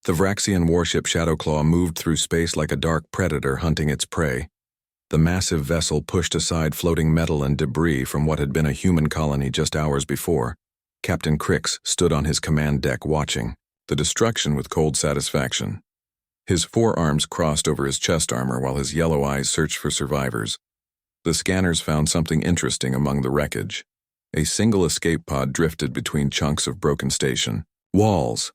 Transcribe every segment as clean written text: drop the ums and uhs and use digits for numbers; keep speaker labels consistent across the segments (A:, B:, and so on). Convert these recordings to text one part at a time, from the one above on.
A: The Vraxian warship Shadowclaw moved through space like a dark predator hunting its prey. The massive vessel pushed aside floating metal and debris from what had been a human colony just hours before. Captain Crix stood on his command deck watching the destruction with cold satisfaction. His forearms crossed over his chest armor while his yellow eyes searched for survivors. The scanners found something interesting among the wreckage. A single escape pod drifted between chunks of broken station walls.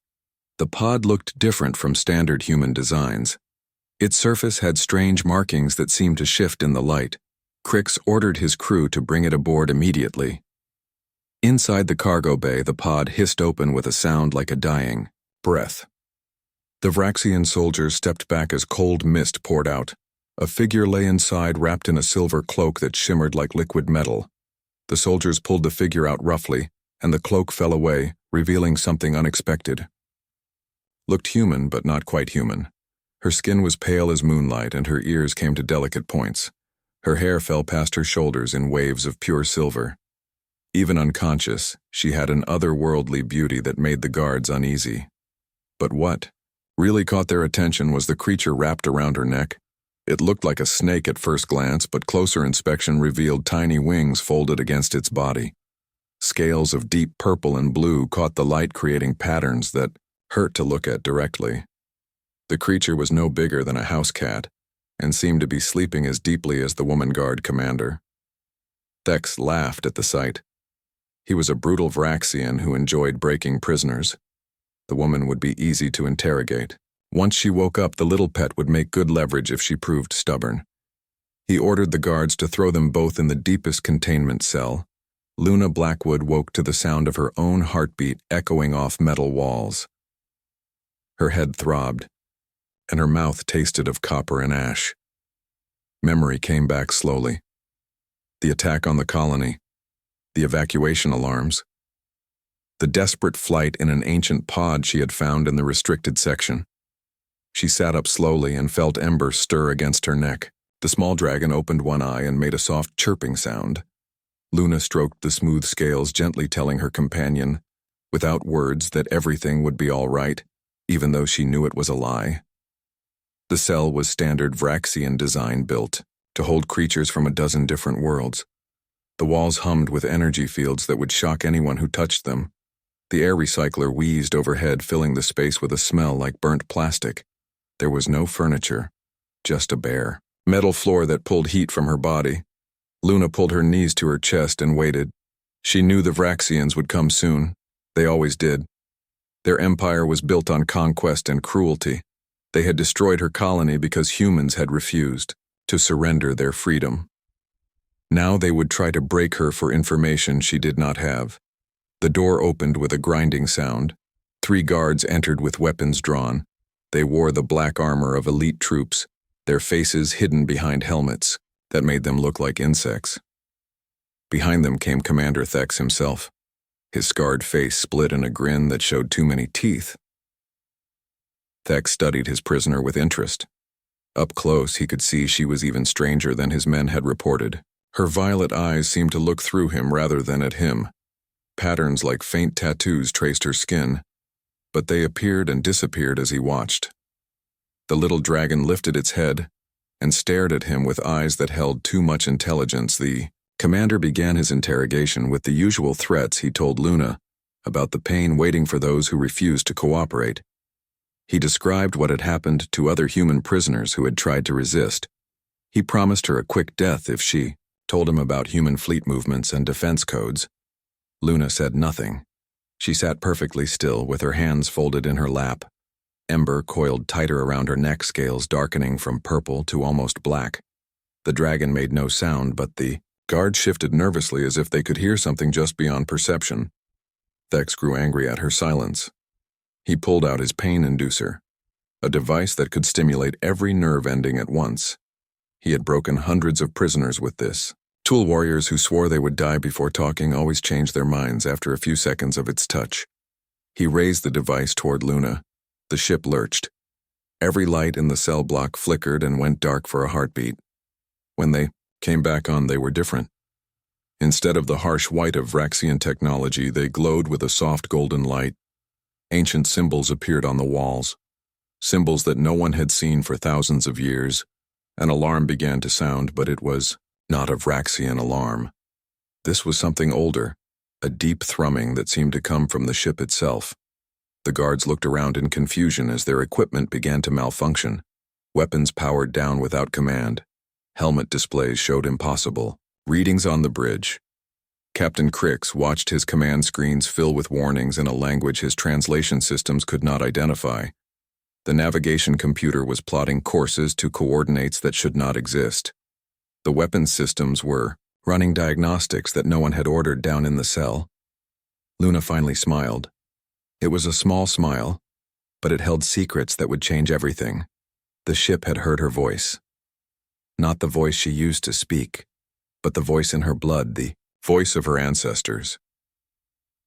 A: The pod looked different from standard human designs. Its surface had strange markings that seemed to shift in the light. Crix ordered his crew to bring it aboard immediately. Inside the cargo bay, the pod hissed open with a sound like a dying breath. The Vraxian soldiers stepped back as cold mist poured out. A figure lay inside wrapped in a silver cloak that shimmered like liquid metal. The soldiers pulled the figure out roughly, and the cloak fell away, revealing something unexpected. Looked human, but not quite human. Her skin was pale as moonlight, and her ears came to delicate points. Her hair fell past her shoulders in waves of pure silver. Even unconscious, she had an otherworldly beauty that made the guards uneasy. But what really caught their attention was the creature wrapped around her neck. It looked like a snake at first glance, but closer inspection revealed tiny wings folded against its body. Scales of deep purple and blue caught the light, creating patterns that hurt to look at directly. The creature was no bigger than a house cat, and seemed to be sleeping as deeply as the woman guard commander. Thex laughed at the sight. He was a brutal Vraxian who enjoyed breaking prisoners. The woman would be easy to interrogate. Once she woke up, the little pet would make good leverage if she proved stubborn. He ordered the guards to throw them both in the deepest containment cell. Luna Blackwood woke to the sound of her own heartbeat echoing off metal walls. Her head throbbed, and her mouth tasted of copper and ash. Memory came back slowly. The attack on the colony, the evacuation alarms, the desperate flight in an ancient pod she had found in the restricted section. She sat up slowly and felt embers stir against her neck. The small dragon opened one eye and made a soft chirping sound. Luna stroked the smooth scales, gently telling her companion, without words, that everything would be all right, even though she knew it was a lie. The cell was standard Vraxian design, built to hold creatures from a dozen different worlds. The walls hummed with energy fields that would shock anyone who touched them. The air recycler wheezed overhead, filling the space with a smell like burnt plastic. There was no furniture, just a bare metal floor that pulled heat from her body. Luna pulled her knees to her chest and waited. She knew the Vraxians would come soon. They always did. Their empire was built on conquest and cruelty. They had destroyed her colony because humans had refused to surrender their freedom. Now they would try to break her for information she did not have. The door opened with a grinding sound. 3 guards entered with weapons drawn. They wore the black armor of elite troops, their faces hidden behind helmets that made them look like insects. Behind them came Commander Thex himself, his scarred face split in a grin that showed too many teeth. Thex studied his prisoner with interest. Up close, he could see she was even stranger than his men had reported. Her violet eyes seemed to look through him rather than at him. Patterns like faint tattoos traced her skin, but they appeared and disappeared as he watched. The little dragon lifted its head and stared at him with eyes that held too much intelligence. The commander began his interrogation with the usual threats he told Luna about the pain waiting for those who refused to cooperate. He described what had happened to other human prisoners who had tried to resist. He promised her a quick death if she told him about human fleet movements and defense codes. Luna said nothing. She sat perfectly still with her hands folded in her lap. Ember coiled tighter around her neck, scales darkening from purple to almost black. The dragon made no sound, but the guards shifted nervously as if they could hear something just beyond perception. Thex grew angry at her silence. He pulled out his pain inducer, a device that could stimulate every nerve ending at once. He had broken hundreds of prisoners with this. Tool warriors who swore they would die before talking always changed their minds after a few seconds of its touch. He raised the device toward Luna. The ship lurched. Every light in the cell block flickered and went dark for a heartbeat. When they came back on, they were different. Instead of the harsh white of Vraxian technology, they glowed with a soft golden light. Ancient symbols appeared on the walls. symbols that no one had seen for thousands of years. An alarm began to sound, but it was not a Vraxian alarm. This was something older, a deep thrumming that seemed to come from the ship itself. The guards looked around in confusion as their equipment began to malfunction. Weapons powered down without command. Helmet displays showed impossible readings on the bridge. Captain Crix watched his command screens fill with warnings in a language his translation systems could not identify. The navigation computer was plotting courses to coordinates that should not exist. The weapons systems were running diagnostics that no one had ordered down in the cell. Luna finally smiled. It was a small smile, but it held secrets that would change everything. The ship had heard her voice. Not the voice she used to speak, but the voice in her blood, the voice of her ancestors.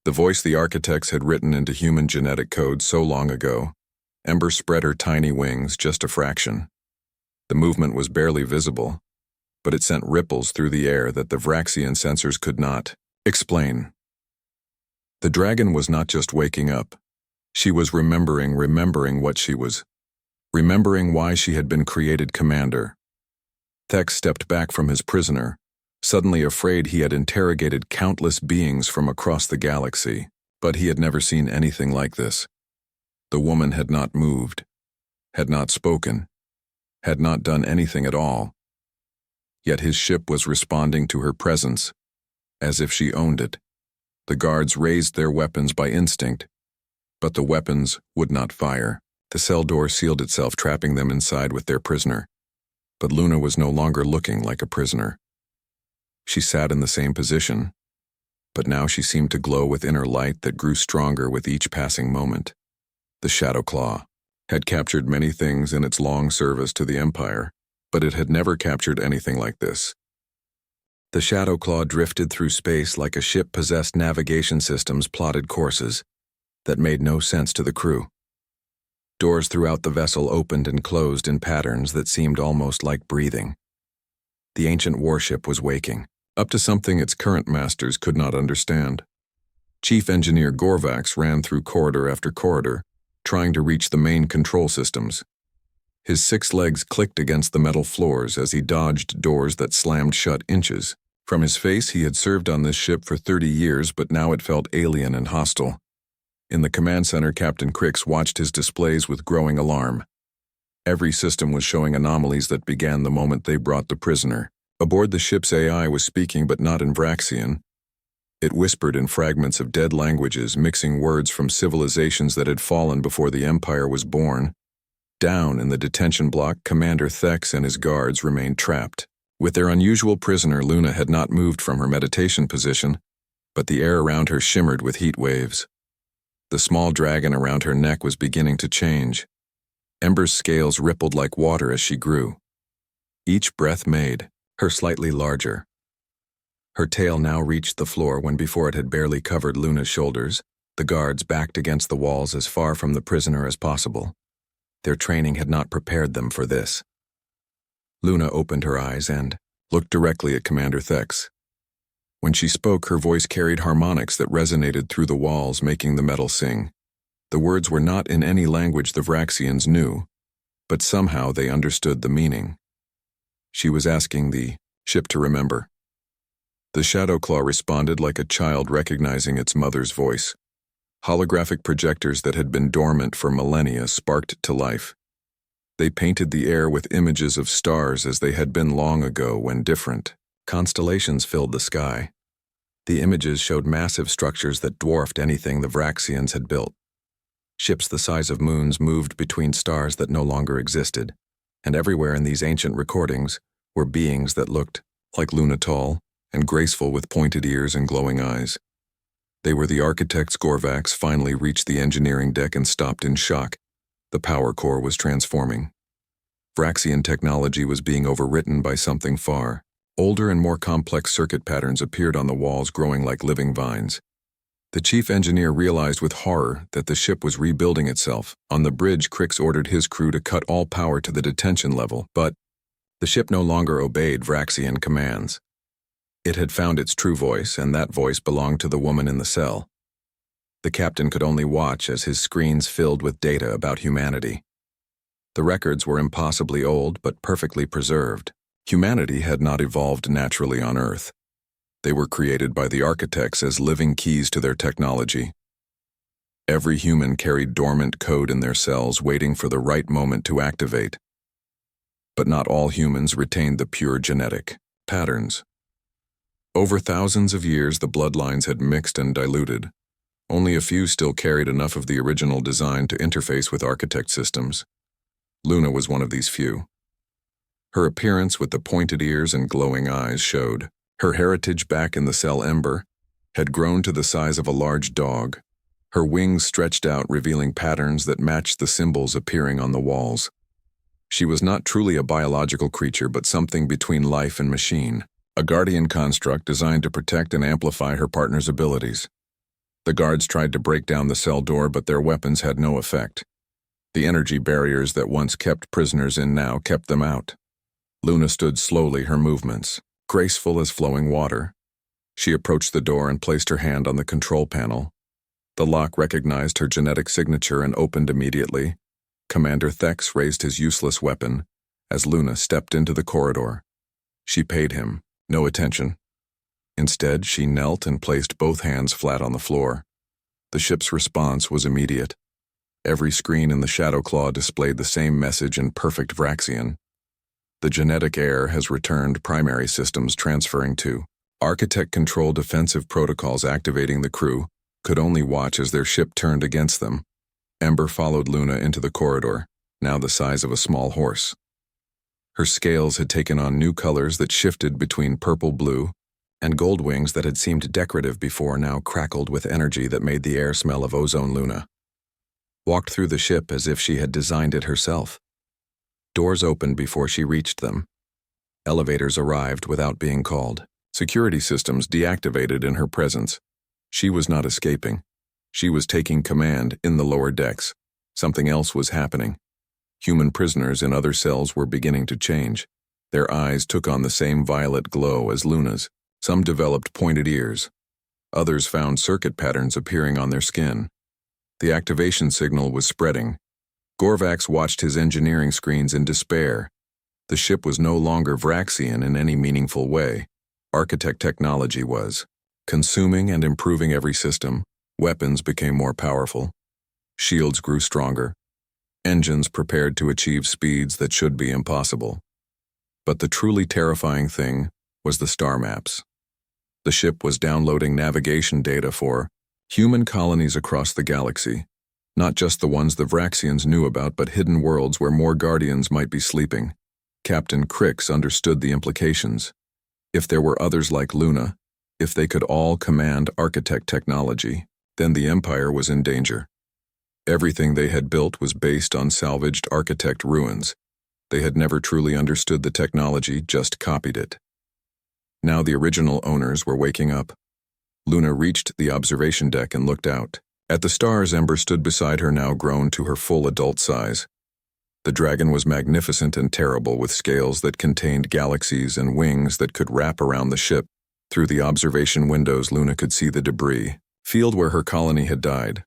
A: The voice the architects had written into human genetic code so long ago. Ember spread her tiny wings just a fraction. The movement was barely visible, but it sent ripples through the air that the Vraxian sensors could not explain. The dragon was not just waking up. She was remembering what she was. Remembering why she had been created commander. Thex stepped back from his prisoner, suddenly afraid he had interrogated countless beings from across the galaxy, but he had never seen anything like this. The woman had not moved, had not spoken, had not done anything at all. Yet his ship was responding to her presence, as if she owned it. The guards raised their weapons by instinct, but the weapons would not fire. The cell door sealed itself, trapping them inside with their prisoner. But Luna was no longer looking like a prisoner. She sat in the same position, but now she seemed to glow with inner light that grew stronger with each passing moment. The Shadow Claw had captured many things in its long service to the Empire, but it had never captured anything like this. The Shadow Claw drifted through space like a ship possessed navigation systems plotted courses that made no sense to the crew. Doors throughout the vessel opened and closed in patterns that seemed almost like breathing. The ancient warship was waking, up to something its current masters could not understand. Chief Engineer Gorvax ran through corridor after corridor, trying to reach the main control systems. His 6 legs clicked against the metal floors as he dodged doors that slammed shut inches. From his face, he had served on this ship for 30 years, but now it felt alien and hostile. In the command center, Captain Crix watched his displays with growing alarm. Every system was showing anomalies that began the moment they brought the prisoner. Aboard the ship's AI was speaking, but not in Vraxian. It whispered in fragments of dead languages, mixing words from civilizations that had fallen before the Empire was born. Down in the detention block, Commander Thex and his guards remained trapped. With their unusual prisoner, Luna had not moved from her meditation position, but the air around her shimmered with heat waves. The small dragon around her neck was beginning to change. Ember's scales rippled like water as she grew. Each breath made her slightly larger. Her tail now reached the floor when before it had barely covered Luna's shoulders. The guards backed against the walls as far from the prisoner as possible. Their training had not prepared them for this. Luna opened her eyes and looked directly at Commander Thex. When she spoke, her voice carried harmonics that resonated through the walls, making the metal sing. The words were not in any language the Vraxians knew, but somehow they understood the meaning. She was asking the ship to remember. The Shadow Claw responded like a child recognizing its mother's voice. Holographic projectors that had been dormant for millennia sparked to life. They painted the air with images of stars as they had been long ago when different. Constellations filled the sky. The images showed massive structures that dwarfed anything the Vraxians had built. Ships the size of moons moved between stars that no longer existed, and everywhere in these ancient recordings were beings that looked like Luna, tall and graceful with pointed ears and glowing eyes. They were the architects. Gorvax finally reached the engineering deck and stopped in shock. The power core was transforming. Vraxian technology was being overwritten by something far older, and more complex circuit patterns appeared on the walls, growing like living vines. The chief engineer realized with horror that the ship was rebuilding itself. On the bridge, Crix ordered his crew to cut all power to the detention level, but the ship no longer obeyed Vraxian commands. It had found its true voice, and that voice belonged to the woman in the cell. The captain could only watch as his screens filled with data about humanity. The records were impossibly old but perfectly preserved. Humanity had not evolved naturally on Earth. They were created by the architects as living keys to their technology. Every human carried dormant code in their cells waiting for the right moment to activate. But not all humans retained the pure genetic patterns. Over thousands of years, the bloodlines had mixed and diluted. Only a few still carried enough of the original design to interface with architect systems. Luna was one of these few. Her appearance with the pointed ears and glowing eyes showed. Her heritage back in the cell Ember had grown to the size of a large dog. Her wings stretched out, revealing patterns that matched the symbols appearing on the walls. She was not truly a biological creature, but something between life and machine, a guardian construct designed to protect and amplify her partner's abilities. The guards tried to break down the cell door, but their weapons had no effect. The energy barriers that once kept prisoners in now kept them out. Luna stood slowly, her movements graceful as flowing water. She approached the door and placed her hand on the control panel. The lock recognized her genetic signature and opened immediately. Commander Thex raised his useless weapon as Luna stepped into the corridor. She paid him no attention. Instead, she knelt and placed both hands flat on the floor. The ship's response was immediate. Every screen in the Shadow Claw displayed the same message in perfect Vraxian. The genetic heir has returned, primary systems transferring to. Architect control defensive protocols activating. The crew could only watch as their ship turned against them. Ember followed Luna into the corridor, now the size of a small horse. Her scales had taken on new colors that shifted between purple-blue, and gold wings that had seemed decorative before now crackled with energy that made the air smell of ozone. Luna walked through the ship as if she had designed it herself. Doors opened before she reached them. Elevators arrived without being called. Security systems deactivated in her presence. She was not escaping. She was taking command in the lower decks. Something else was happening. Human prisoners in other cells were beginning to change. Their eyes took on the same violet glow as Luna's. Some developed pointed ears. Others found circuit patterns appearing on their skin. The activation signal was spreading. Gorvax watched his engineering screens in despair. The ship was no longer Vraxian in any meaningful way. Architect technology was. Consuming and improving every system. Weapons became more powerful. Shields grew stronger. Engines prepared to achieve speeds that should be impossible. But the truly terrifying thing was the star maps. The ship was downloading navigation data for human colonies across the galaxy. Not just the ones the Vraxians knew about, but hidden worlds where more Guardians might be sleeping. Captain Crix understood the implications. If there were others like Luna, if they could all command architect technology, then the Empire was in danger. Everything they had built was based on salvaged architect ruins. They had never truly understood the technology, just copied it. Now the original owners were waking up. Luna reached the observation deck and looked out. At the stars, Ember stood beside her, now grown to her full adult size. The dragon was magnificent and terrible, with scales that contained galaxies and wings that could wrap around the ship. Through the observation windows, Luna could see the debris field where her colony had died.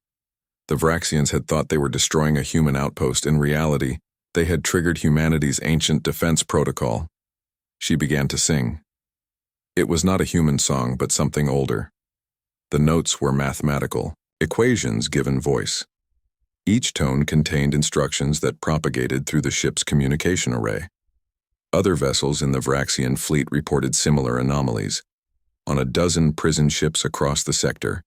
A: The Vraxians had thought they were destroying a human outpost. In reality, they had triggered humanity's ancient defense protocol. She began to sing. It was not a human song, but something older. The notes were mathematical, equations given voice. Each tone contained instructions that propagated through the ship's communication array. Other vessels in the Vraxian fleet reported similar anomalies. On a dozen prison ships across the sector,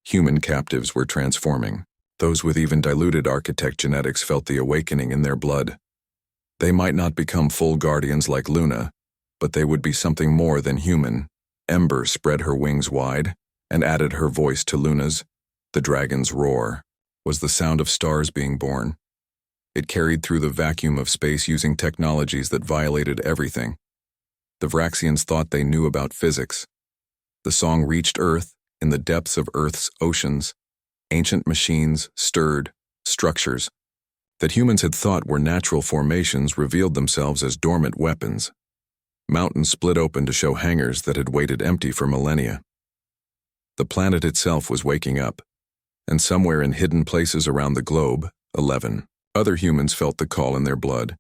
A: human captives were transforming. Those with even diluted architect genetics felt the awakening in their blood. They might not become full guardians like Luna, but they would be something more than human. Ember spread her wings wide and added her voice to Luna's. The dragon's roar was the sound of stars being born. It carried through the vacuum of space using technologies that violated everything. The Vraxians thought they knew about physics. The song reached Earth in the depths of Earth's oceans. Ancient machines stirred, structures that humans had thought were natural formations revealed themselves as dormant weapons. Mountains split open to show hangars that had waited empty for millennia. The planet itself was waking up, and somewhere in hidden places around the globe, 11 Other humans felt the call in their blood.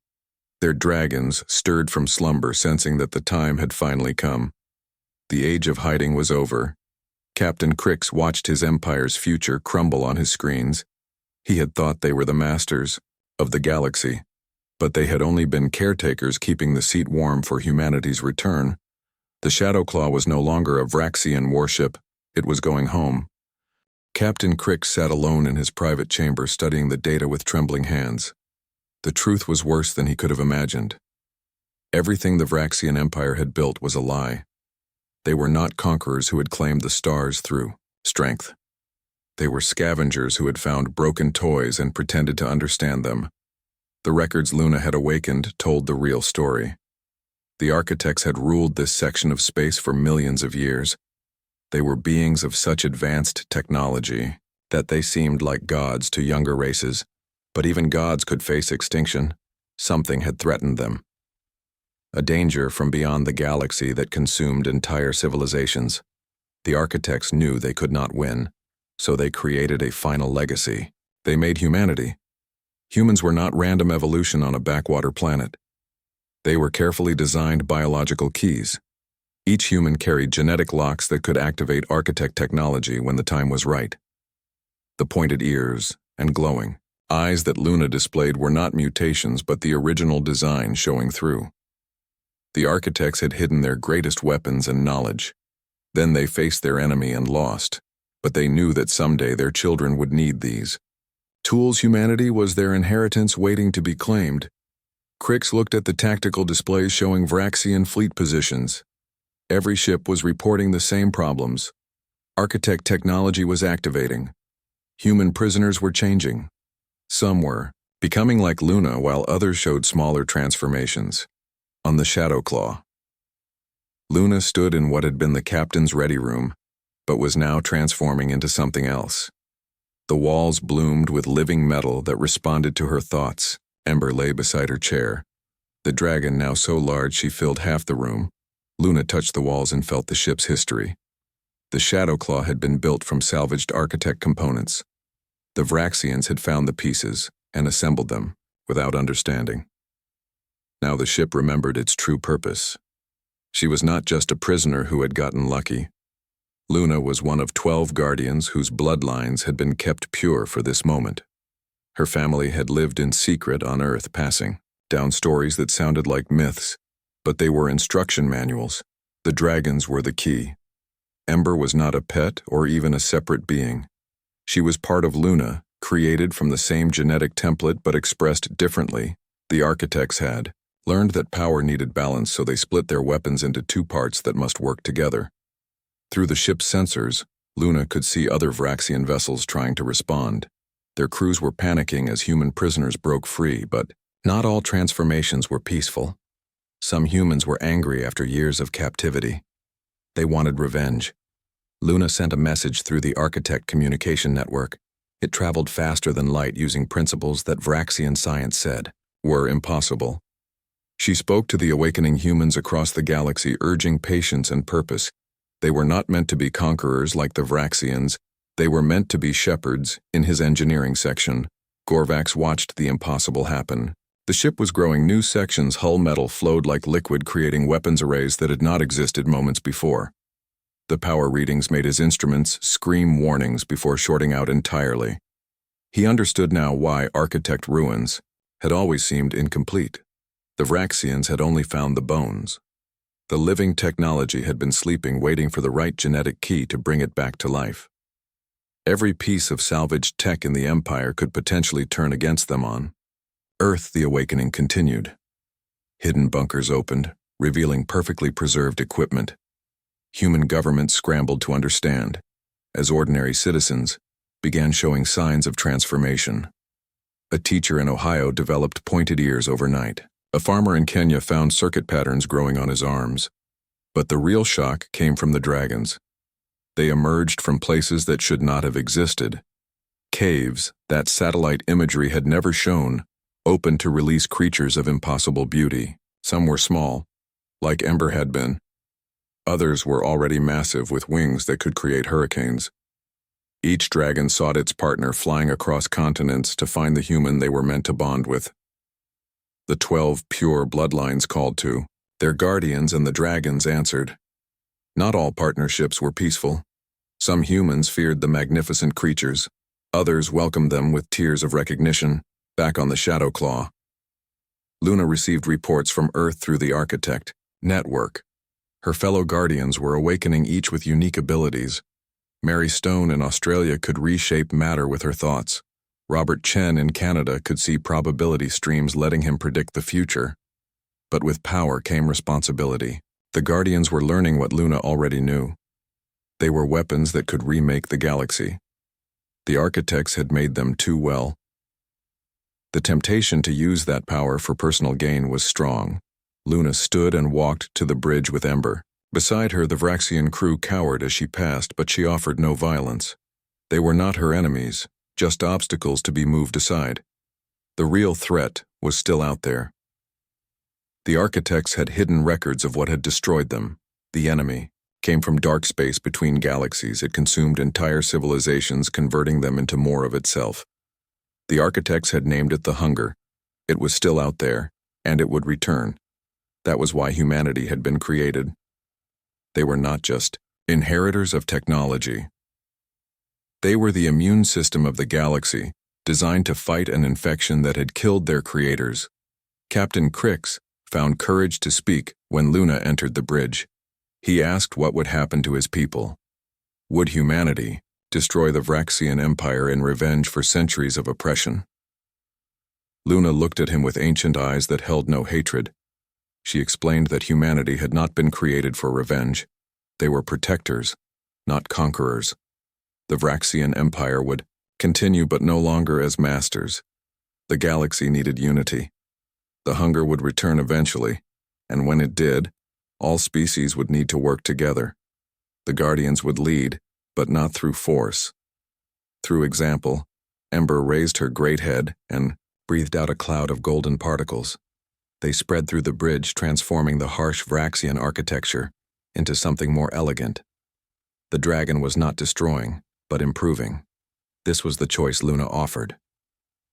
A: Their dragons stirred from slumber, sensing that the time had finally come. The age of hiding was over. Captain Crix watched his empire's future crumble on his screens. He had thought they were the masters of the galaxy, but they had only been caretakers keeping the seat warm for humanity's return. The Shadowclaw was no longer a Vraxian warship. It was going home. Captain Crix sat alone in his private chamber studying the data with trembling hands. The truth was worse than he could have imagined. Everything the Vraxian Empire had built was a lie. They were not conquerors who had claimed the stars through strength. They were scavengers who had found broken toys and pretended to understand them. The records Luna had awakened told the real story. The architects had ruled this section of space for millions of years. They were beings of such advanced technology that they seemed like gods to younger races, but even gods could face extinction. Something had threatened them. A danger from beyond the galaxy that consumed entire civilizations. The architects knew they could not win, so they created a final legacy. They made humanity. Humans were not random evolution on a backwater planet. They were carefully designed biological keys. Each human carried genetic locks that could activate architect technology when the time was right. The pointed ears and glowing eyes that Luna displayed were not mutations but the original design showing through. The architects had hidden their greatest weapons and knowledge. Then they faced their enemy and lost, but they knew that someday their children would need these. Tools humanity was their inheritance waiting to be claimed. Crix looked at the tactical displays showing Vraxian fleet positions. Every ship was reporting the same problems. Architect technology was activating. Human prisoners were changing. Some were becoming like Luna while others showed smaller transformations. On the Shadowclaw, Luna stood in what had been the captain's ready room, but was now transforming into something else. The walls bloomed with living metal that responded to her thoughts. Ember lay beside her chair. The dragon, now so large she filled half the room. Luna touched the walls and felt the ship's history. The Shadowclaw had been built from salvaged architect components. The Vraxians had found the pieces and assembled them without understanding. Now the ship remembered its true purpose. She was not just a prisoner who had gotten lucky. Luna was one of 12 guardians whose bloodlines had been kept pure for this moment. Her family had lived in secret on Earth, passing down stories that sounded like myths, but they were instruction manuals. The dragons were the key. Ember was not a pet or even a separate being. She was part of Luna, created from the same genetic template but expressed differently. The architects had learned that power needed balance, so they split their weapons into two parts that must work together. Through the ship's sensors, Luna could see other Vraxian vessels trying to respond. Their crews were panicking as human prisoners broke free, but not all transformations were peaceful. Some humans were angry after years of captivity. They wanted revenge. Luna sent a message through the architect communication network. It traveled faster than light using principles that Vraxian science said were impossible. She spoke to the awakening humans across the galaxy, urging patience and purpose. They were not meant to be conquerors like the Vraxians. They were meant to be shepherds. In his engineering section, Gorvax watched the impossible happen. The ship was growing new sections. Hull metal flowed like liquid, creating weapons arrays that had not existed moments before. The power readings made his instruments scream warnings before shorting out entirely. He understood now why architect ruins had always seemed incomplete. The Vraxians had only found the bones. The living technology had been sleeping, waiting for the right genetic key to bring it back to life. Every piece of salvaged tech in the Empire could potentially turn against them. On Earth, the awakening continued. Hidden bunkers opened, revealing perfectly preserved equipment. Human governments scrambled to understand, as ordinary citizens began showing signs of transformation. A teacher in Ohio developed pointed ears overnight. A farmer in Kenya found circuit patterns growing on his arms. But the real shock came from the dragons. They emerged from places that should not have existed. Caves that satellite imagery had never shown, opened to release creatures of impossible beauty. Some were small, like Ember had been. Others were already massive with wings that could create hurricanes. Each dragon sought its partner, flying across continents to find the human they were meant to bond with. The 12 pure bloodlines called to, their guardians and the dragons answered. Not all partnerships were peaceful. Some humans feared the magnificent creatures. Others welcomed them with tears of recognition, back on the Shadow Claw. Luna received reports from Earth through the Architect network. Her fellow guardians were awakening, each with unique abilities. Mary Stone in Australia could reshape matter with her thoughts. Robert Chen in Canada could see probability streams, letting him predict the future. But with power came responsibility. The Guardians were learning what Luna already knew. They were weapons that could remake the galaxy. The Architects had made them too well. The temptation to use that power for personal gain was strong. Luna stood and walked to the bridge with Ember. Beside her, the Vraxian crew cowered as she passed, but she offered no violence. They were not her enemies, just obstacles to be moved aside. The real threat was still out there. The Architects had hidden records of what had destroyed them. The enemy came from dark space between galaxies. It consumed entire civilizations, converting them into more of itself. The Architects had named it the Hunger. It was still out there, and it would return. That was why humanity had been created. They were not just inheritors of technology. They were the immune system of the galaxy, designed to fight an infection that had killed their creators. Captain Crix found courage to speak when Luna entered the bridge. He asked what would happen to his people. Would humanity destroy the Vraxian Empire in revenge for centuries of oppression? Luna looked at him with ancient eyes that held no hatred. She explained that humanity had not been created for revenge. They were protectors, not conquerors. The Vraxian Empire would continue, but no longer as masters. The galaxy needed unity. The Hunger would return eventually, and when it did, all species would need to work together. The Guardians would lead, but not through force. Through example. Ember raised her great head and breathed out a cloud of golden particles. They spread through the bridge, transforming the harsh Vraxian architecture into something more elegant. The dragon was not destroying, but improving. This was the choice Luna offered.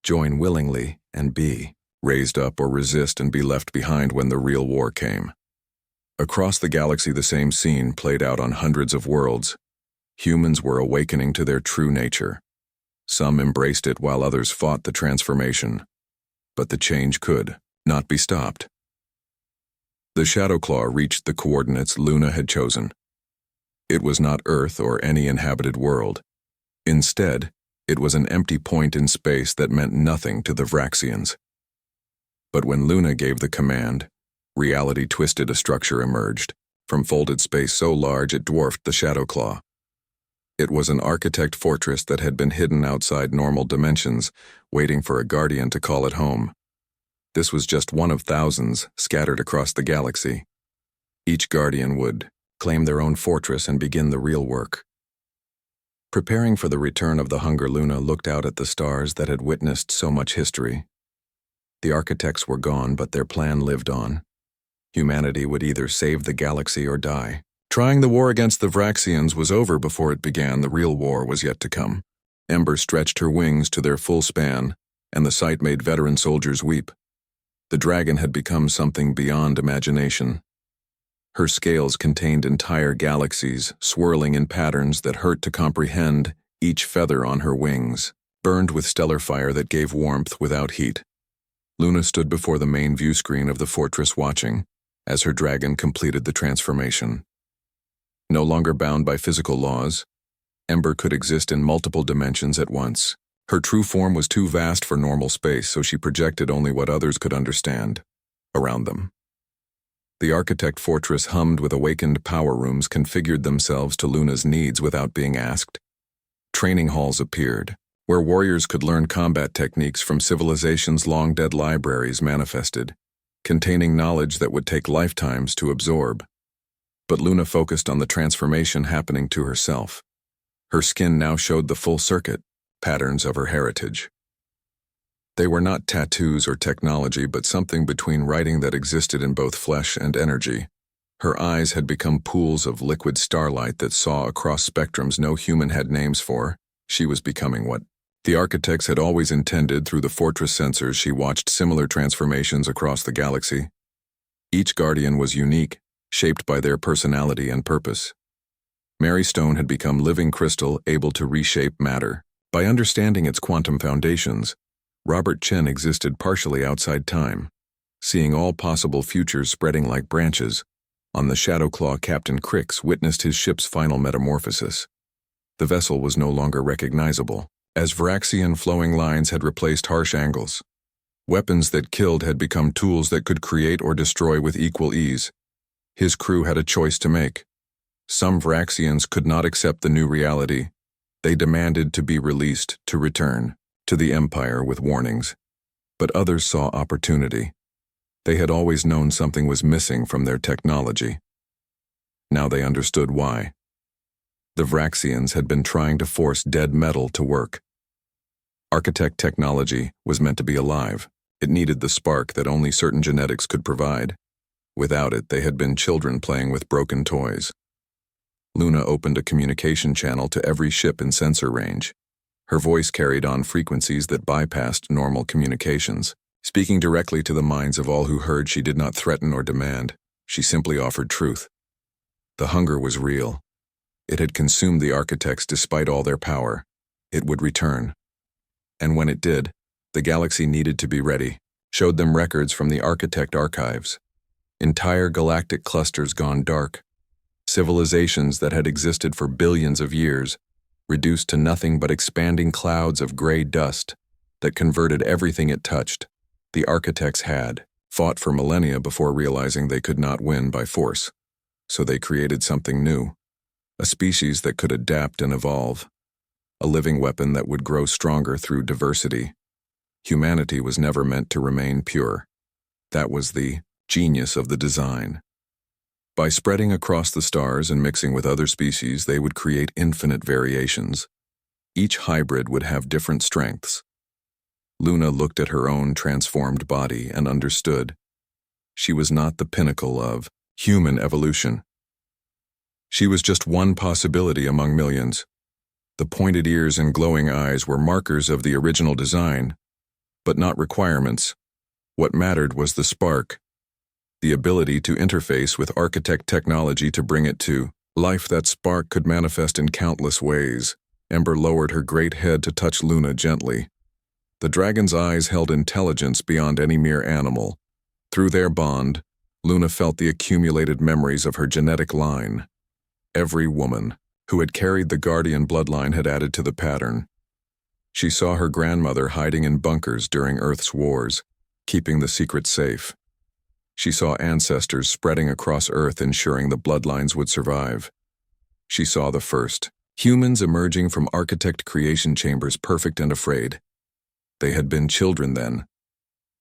A: Join willingly and be raised up, or resist and be left behind when the real war came. Across the galaxy, the same scene played out on hundreds of worlds. Humans were awakening to their true nature. Some embraced it while others fought the transformation. But the change could not be stopped. The Shadow Claw reached the coordinates Luna had chosen. It was not Earth or any inhabited world. Instead, it was an empty point in space that meant nothing to the Vraxians. But when Luna gave the command, reality twisted. A structure emerged from folded space so large it dwarfed the Shadow Claw. It was an architect fortress that had been hidden outside normal dimensions, waiting for a guardian to call it home. This was just one of thousands scattered across the galaxy. Each guardian would claim their own fortress and begin the real work. Preparing for the return of the Hunger, Luna looked out at the stars that had witnessed so much history. The Architects were gone, but their plan lived on. Humanity would either save the galaxy or die. Trying the war against the Vraxians was over before it began. The real war was yet to come. Ember stretched her wings to their full span, and the sight made veteran soldiers weep. The dragon had become something beyond imagination. Her scales contained entire galaxies, swirling in patterns that hurt to comprehend. Each feather on her wings burned with stellar fire that gave warmth without heat. Luna stood before the main view screen of the fortress, watching as her dragon completed the transformation. No longer bound by physical laws, Ember could exist in multiple dimensions at once. Her true form was too vast for normal space, so she projected only what others could understand around them. The Architect fortress hummed with awakened power rooms configured themselves to Luna's needs without being asked. Training halls appeared, where warriors could learn combat techniques from civilizations long dead. Libraries manifested, containing knowledge that would take lifetimes to absorb. But Luna focused on the transformation happening to herself. Her skin now showed the full circuit, patterns of her heritage. They were not tattoos or technology, but something between writing that existed in both flesh and energy. Her eyes had become pools of liquid starlight that saw across spectrums no human had names for. She was becoming what the architects had always intended. Through the fortress sensors, she watched similar transformations across the galaxy. Each guardian was unique, shaped by their personality and purpose. Mary Stone had become living crystal, able to reshape matter. By understanding its quantum foundations, Robert Chen existed partially outside time, seeing all possible futures spreading like branches. On the Shadowclaw, Captain Crix witnessed his ship's final metamorphosis. The vessel was no longer recognizable, as Viraxian flowing lines had replaced harsh angles. Weapons that killed had become tools that could create or destroy with equal ease. His crew had a choice to make. Some Viraxians could not accept the new reality. They demanded to be released to return to the Empire with warnings. But others saw opportunity. They had always known something was missing from their technology. Now they understood why. The Viraxians had been trying to force dead metal to work. Architect technology was meant to be alive. It needed the spark that only certain genetics could provide. Without it, they had been children playing with broken toys. Luna opened a communication channel to every ship in sensor range. Her voice carried on frequencies that bypassed normal communications. Speaking directly to the minds of all who heard, she did not threaten or demand. She simply offered truth. The hunger was real. It had consumed the architects despite all their power. It would return. And when it did, the galaxy needed to be ready. Showed them records from the architect archives. Entire galactic clusters gone dark. Civilizations that had existed for billions of years, reduced to nothing but expanding clouds of gray dust that converted everything it touched. The architects had fought for millennia before realizing they could not win by force. So they created something new. A species that could adapt and evolve. A living weapon that would grow stronger through diversity. Humanity was never meant to remain pure. That was the genius of the design. By spreading across the stars and mixing with other species, they would create infinite variations. Each hybrid would have different strengths. Luna looked at her own transformed body and understood. She was not the pinnacle of human evolution. She was just one possibility among millions. The pointed ears and glowing eyes were markers of the original design, but not requirements. What mattered was the spark, the ability to interface with architect technology to bring it to life. That spark could manifest in countless ways. Ember lowered her great head to touch Luna gently. The dragon's eyes held intelligence beyond any mere animal. Through their bond, Luna felt the accumulated memories of her genetic line. Every woman who had carried the guardian bloodline had added to the pattern. She saw her grandmother hiding in bunkers during Earth's wars, keeping the secret safe. She saw ancestors spreading across Earth, ensuring the bloodlines would survive. She saw the first humans emerging from architect creation chambers, perfect and afraid. They had been children then.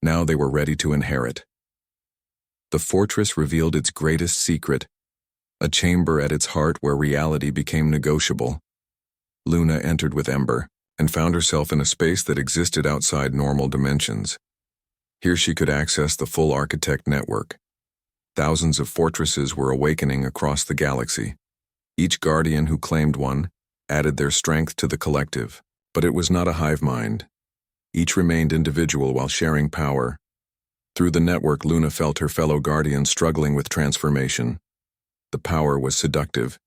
A: Now they were ready to inherit. The fortress revealed its greatest secret, a chamber at its heart where reality became negotiable. Luna entered with Ember and found herself in a space that existed outside normal dimensions. Here she could access the full architect network. Thousands of fortresses were awakening across the galaxy. Each guardian who claimed one added their strength to the collective, but it was not a hive mind. Each remained individual while sharing power. Through the network, Luna felt her fellow guardians struggling with transformation. The power was seductive.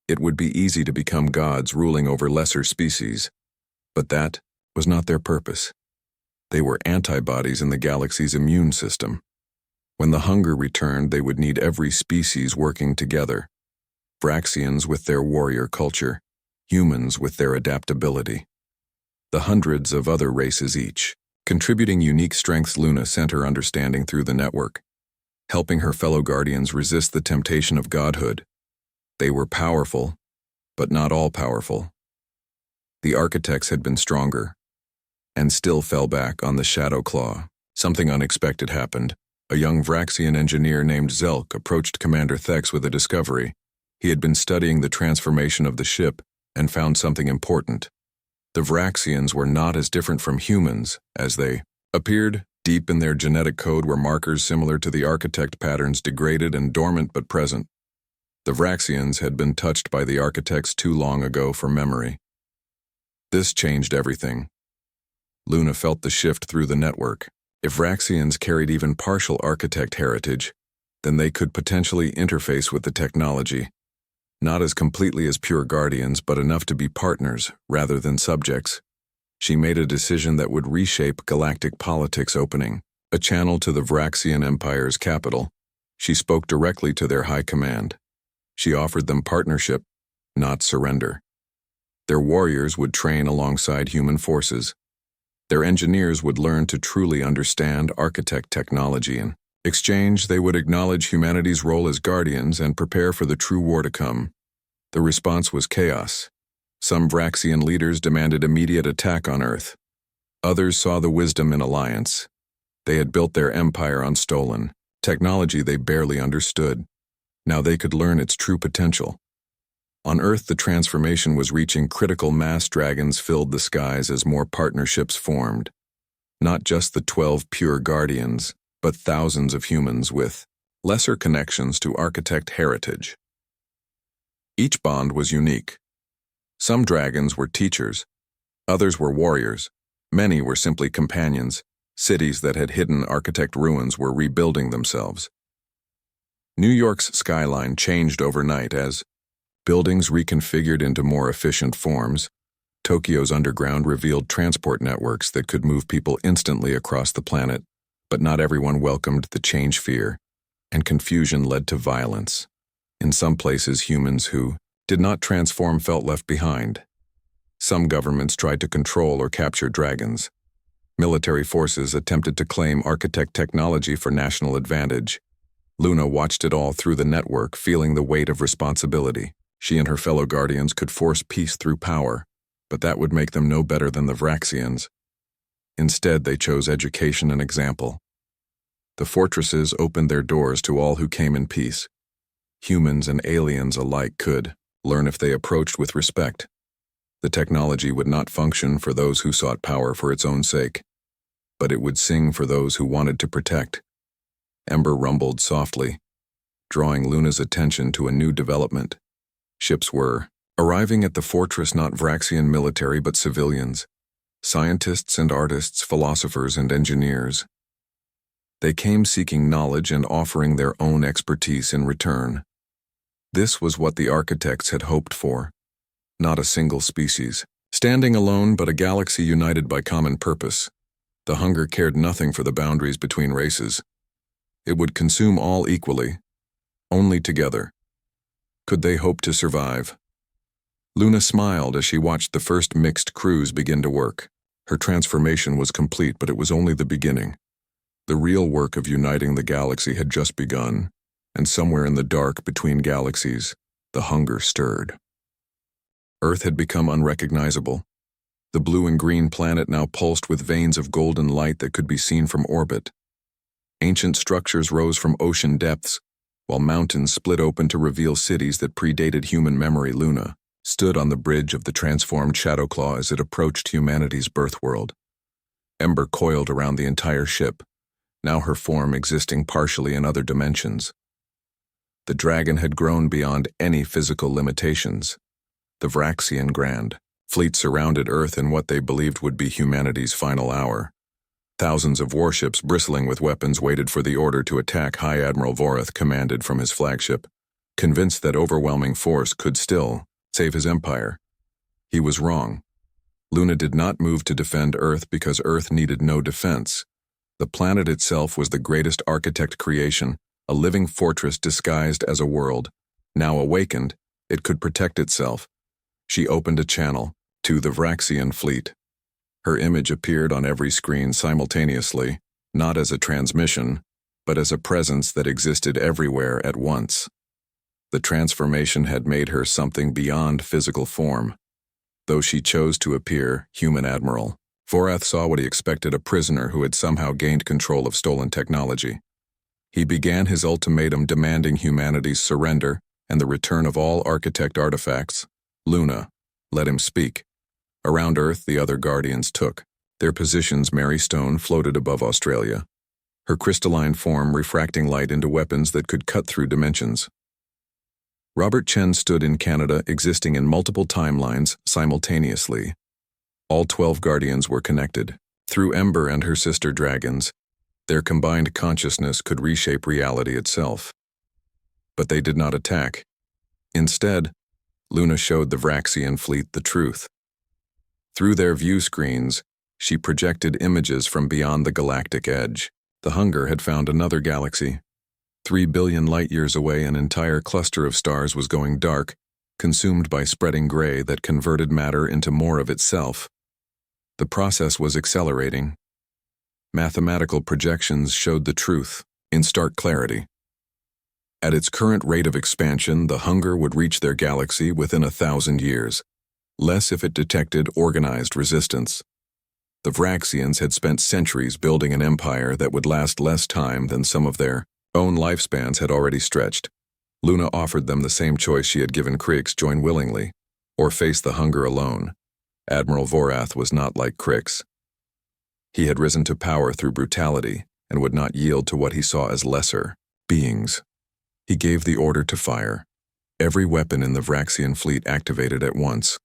A: It would be easy to become gods ruling over lesser species. But that was not their purpose. They were antibodies in the galaxy's immune system. When the hunger returned, they would need every species working together. Viraxians with their warrior culture, humans with their adaptability. The hundreds of other races each, contributing unique strengths. Luna sent her understanding through the network, helping her fellow guardians resist the temptation of godhood. They were powerful, but not all-powerful. The architects had been stronger, and still fell back on the Shadowclaw. Something unexpected happened. A young Viraxian engineer named Zelk approached Commander Thex with a discovery. He had been studying the transformation of the ship and found something important. The Viraxians were not as different from humans as they appeared. Deep in their genetic code were markers similar to the architect patterns, degraded and dormant but present. The Viraxians had been touched by the architects too long ago for memory. This changed everything. Luna felt the shift through the network. If Vraxians carried even partial architect heritage, then they could potentially interface with the technology, not as completely as pure guardians, but enough to be partners rather than subjects. She made a decision that would reshape galactic politics, opening a channel to the Vraxian Empire's capital. She spoke directly to their high command. She offered them partnership, not surrender. Their warriors would train alongside human forces. Their engineers would learn to truly understand architect technology. In exchange, they would acknowledge humanity's role as guardians and prepare for the true war to come. The response was chaos. Some Vraxian leaders demanded immediate attack on Earth. Others saw the wisdom in alliance. They had built their empire on stolen technology they barely understood. Now they could learn its true potential. On Earth, the transformation was reaching critical mass. Dragons filled the skies as more partnerships formed. Not just the 12 pure guardians, but thousands of humans with lesser connections to architect heritage. Each bond was unique. Some dragons were teachers, others were warriors, many were simply companions. Cities that had hidden architect ruins were rebuilding themselves. New York's skyline changed overnight as buildings reconfigured into more efficient forms. Tokyo's underground revealed transport networks that could move people instantly across the planet, but not everyone welcomed the change. Fear and confusion led to violence. In some places, humans who did not transform felt left behind. Some governments tried to control or capture dragons. Military forces attempted to claim architect technology for national advantage. Luna watched it all through the network, feeling the weight of responsibility. She and her fellow guardians could force peace through power, but that would make them no better than the Vraxians. Instead, they chose education and example. The fortresses opened their doors to all who came in peace. Humans and aliens alike could learn if they approached with respect. The technology would not function for those who sought power for its own sake, but it would sing for those who wanted to protect. Ember rumbled softly, drawing Luna's attention to a new development. Ships were arriving at the fortress, not Vraxian military but civilians, scientists and artists, philosophers and engineers. They came seeking knowledge and offering their own expertise in return. This was what the architects had hoped for. Not a single species, standing alone, but a galaxy united by common purpose. The hunger cared nothing for the boundaries between races. It would consume all equally. Only together could they hope to survive. Luna smiled as she watched the first mixed crews begin to work. Her transformation was complete, but it was only the beginning. The real work of uniting the galaxy had just begun, and somewhere in the dark between galaxies, the hunger stirred. Earth had become unrecognizable. The blue and green planet now pulsed with veins of golden light that could be seen from orbit. Ancient structures rose from ocean depths, while mountains split open to reveal cities that predated human memory. Luna stood on the bridge of the transformed Shadowclaw as it approached humanity's birth world. Ember coiled around the entire ship, now her form existing partially in other dimensions. The dragon had grown beyond any physical limitations. The Vraxian Grand Fleet surrounded Earth in what they believed would be humanity's final hour. Thousands of warships bristling with weapons waited for the order to attack. High Admiral Vorath commanded from his flagship, convinced that overwhelming force could still save his empire. He was wrong. Luna did not move to defend Earth because Earth needed no defense. The planet itself was the greatest architect creation, a living fortress disguised as a world. Now awakened, it could protect itself. She opened a channel to the Vraxian fleet. Her image appeared on every screen simultaneously, not as a transmission, but as a presence that existed everywhere at once. The transformation had made her something beyond physical form. Though she chose to appear human admiral, Vorath saw what he expected: a prisoner who had somehow gained control of stolen technology. He began his ultimatum, demanding humanity's surrender and the return of all architect artifacts. Luna let him speak. Around Earth, the other Guardians took their positions. Mary Stone floated above Australia, her crystalline form refracting light into weapons that could cut through dimensions. Robert Chen stood in Canada, existing in multiple timelines simultaneously. All 12 guardians were connected. Through Ember and her sister dragons, their combined consciousness could reshape reality itself. But they did not attack. Instead, Luna showed the Vraxian fleet the truth. Through their view screens, she projected images from beyond the galactic edge. The Hunger had found another galaxy. 3 billion light-years away, an entire cluster of stars was going dark, consumed by spreading gray that converted matter into more of itself. The process was accelerating. Mathematical projections showed the truth in stark clarity. At its current rate of expansion, the Hunger would reach their galaxy within 1,000 years, less if it detected organized resistance. The Vraxians had spent centuries building an empire that would last less time than some of their own lifespans had already stretched. Luna offered them the same choice she had given Krix: join willingly, or face the Hunger alone. Admiral Vorath was not like Krix. He had risen to power through brutality and would not yield to what he saw as lesser beings. He gave the order to fire. Every weapon in the Vraxian fleet activated at once.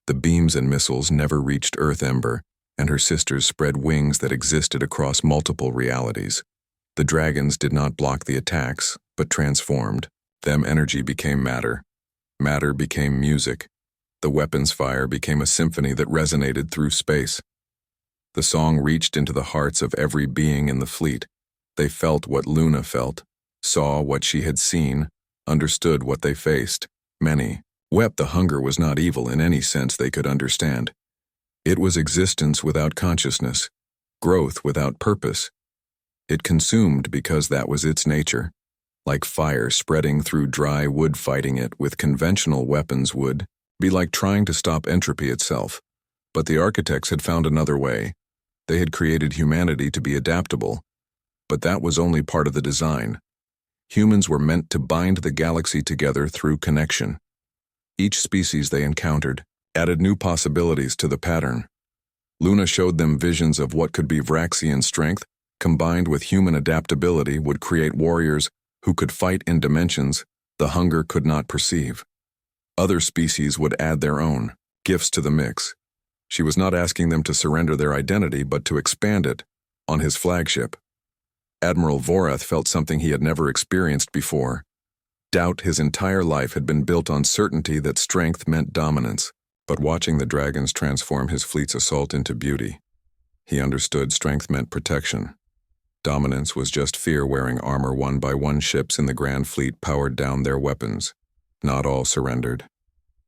A: The beams and missiles never reached Earth. Ember and her sisters spread wings that existed across multiple realities. The dragons did not block the attacks, but transformed. Them energy became matter. Matter became music. The weapon's fire became a symphony that resonated through space. The song reached into the hearts of every being in the fleet. They felt what Luna felt, saw what she had seen, understood what they faced. Many wept. The Hunger was not evil in any sense they could understand. It was existence without consciousness, growth without purpose. It consumed because that was its nature, like fire spreading through dry wood. Fighting it with conventional weapons would be like trying to stop entropy itself. But the architects had found another way. They had created humanity to be adaptable, but that was only part of the design. Humans were meant to bind the galaxy together through connection. Each species they encountered added new possibilities to the pattern. Luna showed them visions of what could be Vraxian strength, combined with human adaptability, would create warriors who could fight in dimensions the Hunger could not perceive. Other species would add their own gifts to the mix. She was not asking them to surrender their identity, but to expand it on his flagship. Admiral Vorath felt something he had never experienced before. Doubt. His entire life had been built on certainty that strength meant dominance. But watching the dragons transform his fleet's assault into beauty, he understood strength meant protection. Dominance was just fear wearing armor. One by one, ships in the Grand Fleet powered down their weapons. Not all surrendered.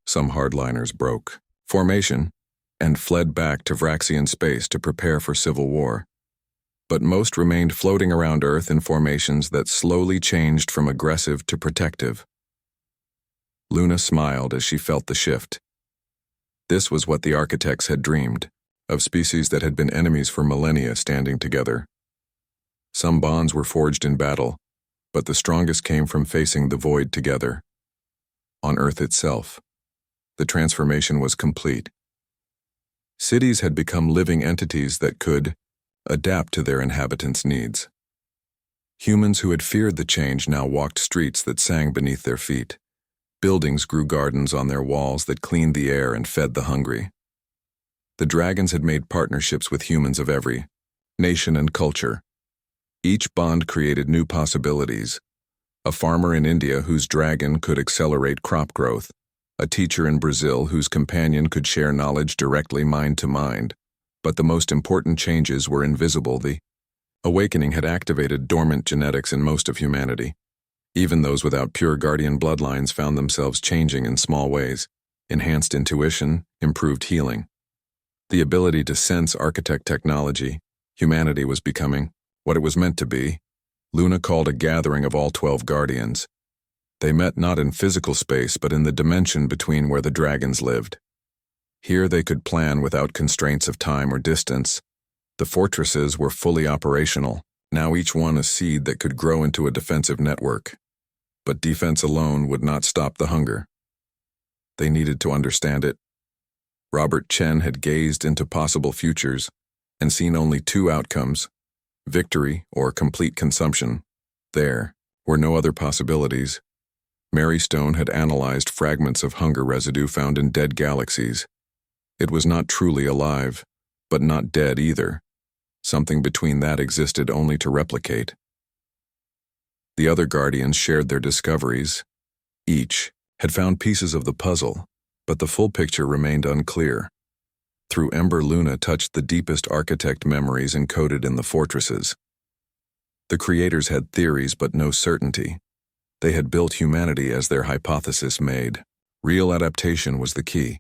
A: Some hardliners broke formation and fled back to Vraxian space to prepare for civil war. But most remained floating around Earth in formations that slowly changed from aggressive to protective. Luna smiled as she felt the shift. This was what the architects had dreamed, of species that had been enemies for millennia standing together. Some bonds were forged in battle, but the strongest came from facing the void together. On Earth itself, the transformation was complete. Cities had become living entities that could adapt to their inhabitants' needs. Humans who had feared the change now walked streets that sang beneath their feet. Buildings grew gardens on their walls that cleaned the air and fed the hungry. The dragons had made partnerships with humans of every nation and culture. Each bond created new possibilities. A farmer in India whose dragon could accelerate crop growth. A teacher in Brazil whose companion could share knowledge directly mind to mind. But the most important changes were invisible. The awakening had activated dormant genetics in most of humanity. Even those without pure guardian bloodlines found themselves changing in small ways. Enhanced intuition, improved healing. The ability to sense architect technology. Humanity was becoming what it was meant to be. Luna called a gathering of all 12 guardians. They met not in physical space, but in the dimension between where the dragons lived. Here they could plan without constraints of time or distance. The fortresses were fully operational, now each one a seed that could grow into a defensive network. But defense alone would not stop the Hunger. They needed to understand it. Robert Chen had gazed into possible futures and seen only two outcomes: victory or complete consumption. There were no other possibilities. Mary Stone had analyzed fragments of Hunger residue found in dead galaxies. It was not truly alive, but not dead either. Something between that existed only to replicate. The other guardians shared their discoveries. Each had found pieces of the puzzle, but the full picture remained unclear. Through Ember, Luna touched the deepest architect memories encoded in the fortresses. The creators had theories but no certainty. They had built humanity as their hypothesis made. Real adaptation was the key.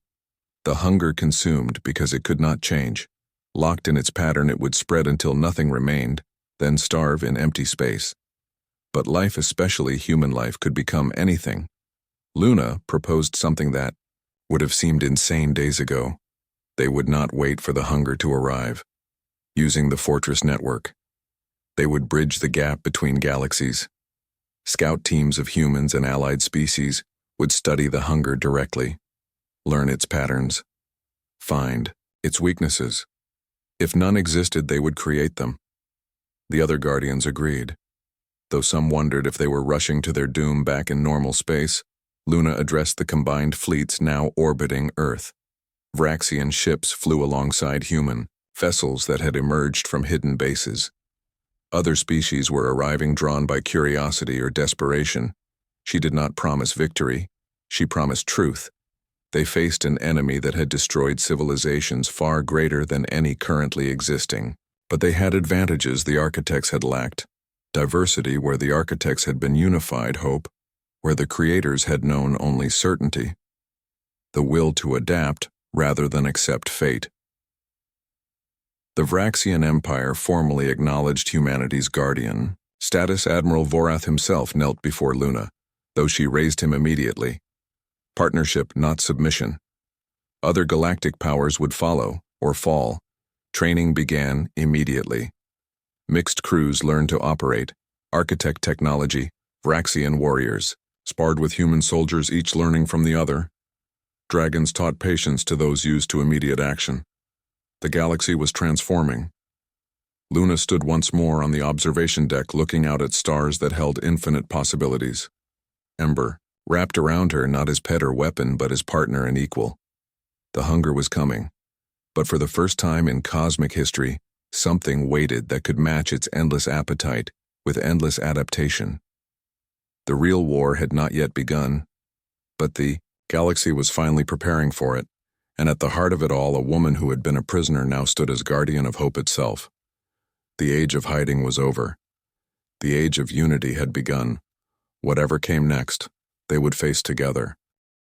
A: The hunger consumed because it could not change. Locked in its pattern, it would spread until nothing remained, then starve in empty space. But life, especially human life, could become anything. Luna proposed something that would have seemed insane days ago. They would not wait for the hunger to arrive. Using the fortress network, they would bridge the gap between galaxies. Scout teams of humans and allied species would study the hunger directly, learn its patterns, find its weaknesses. If none existed, they would create them. The other guardians agreed. Though some wondered if they were rushing to their doom back in normal space, Luna addressed the combined fleets now orbiting Earth. Vraxian ships flew alongside human vessels that had emerged from hidden bases. Other species were arriving, drawn by curiosity or desperation. She did not promise victory. She promised truth. They faced an enemy that had destroyed civilizations far greater than any currently existing. But they had advantages the architects had lacked. Diversity where the architects had been unified, hope where the creators had known only certainty. The will to adapt rather than accept fate. The Vraxian Empire formally acknowledged humanity's guardian. Status Admiral Vorath himself knelt before Luna, though she raised him immediately. Partnership, not submission. Other galactic powers would follow, or fall. Training began immediately. Mixed crews learned to operate. Architect technology, Vraxian warriors, sparred with human soldiers, each learning from the other. Dragons taught patience to those used to immediate action. The galaxy was transforming. Luna stood once more on the observation deck, looking out at stars that held infinite possibilities. Ember wrapped around her, not as pet or weapon, but as partner and equal. The hunger was coming, but for the first time in cosmic history, something waited that could match its endless appetite with endless adaptation. The real war had not yet begun, but the galaxy was finally preparing for it, and at the heart of it all, a woman who had been a prisoner now stood as guardian of hope itself. The age of hiding was over. The age of unity had begun. Whatever came next, they would face together.